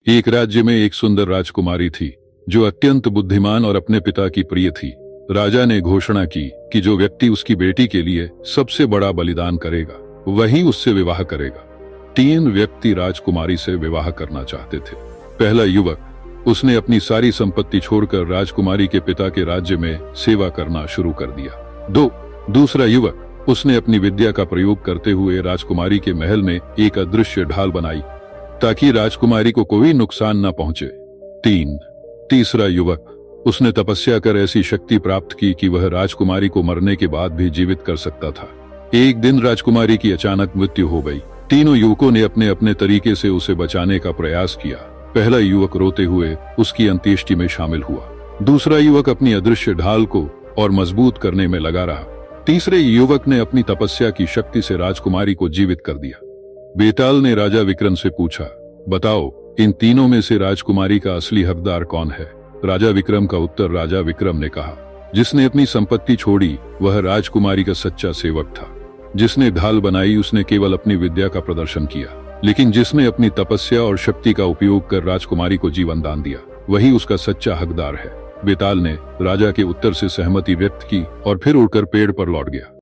एक राज्य में एक सुंदर राजकुमारी थी जो अत्यंत बुद्धिमान और अपने पिता की प्रिय थी। राजा ने घोषणा की कि जो व्यक्ति उसकी बेटी के लिए सबसे बड़ा बलिदान करेगा वही उससे विवाह करेगा। 3 व्यक्ति राजकुमारी से विवाह करना चाहते थे। पहला युवक, उसने अपनी सारी संपत्ति छोड़कर राजकुमारी के पिता के राज्य में सेवा करना शुरू कर दिया। दूसरा युवक, उसने अपनी विद्या का प्रयोग करते हुए राजकुमारी के महल में एक अदृश्य ढाल बनाई ताकि राजकुमारी को कोई नुकसान न पहुंचे। तीसरा युवक, उसने तपस्या कर ऐसी शक्ति प्राप्त की कि वह राजकुमारी को मरने के बाद भी जीवित कर सकता था। एक दिन राजकुमारी की अचानक मृत्यु हो गई। तीनों युवकों ने अपने अपने तरीके से उसे बचाने का प्रयास किया। पहला युवक रोते हुए उसकी अंत्येष्टि में शामिल हुआ। दूसरा युवक अपनी अदृश्य ढाल को और मजबूत करने में लगा रहा। तीसरे युवक ने अपनी तपस्या की शक्ति से राजकुमारी को जीवित कर दिया। बेताल ने राजा विक्रम से पूछा, बताओ इन तीनों में से राजकुमारी का असली हकदार कौन है? राजा विक्रम का उत्तर राजा विक्रम ने कहा, जिसने अपनी संपत्ति छोड़ी वह राजकुमारी का सच्चा सेवक था। जिसने ढाल बनाई उसने केवल अपनी विद्या का प्रदर्शन किया, लेकिन जिसने अपनी तपस्या और शक्ति का उपयोग कर राजकुमारी को जीवन दान दिया वही उसका सच्चा हकदार है। बेताल ने राजा के उत्तर से सहमति व्यक्त की और फिर उड़कर पेड़ पर लौट गया।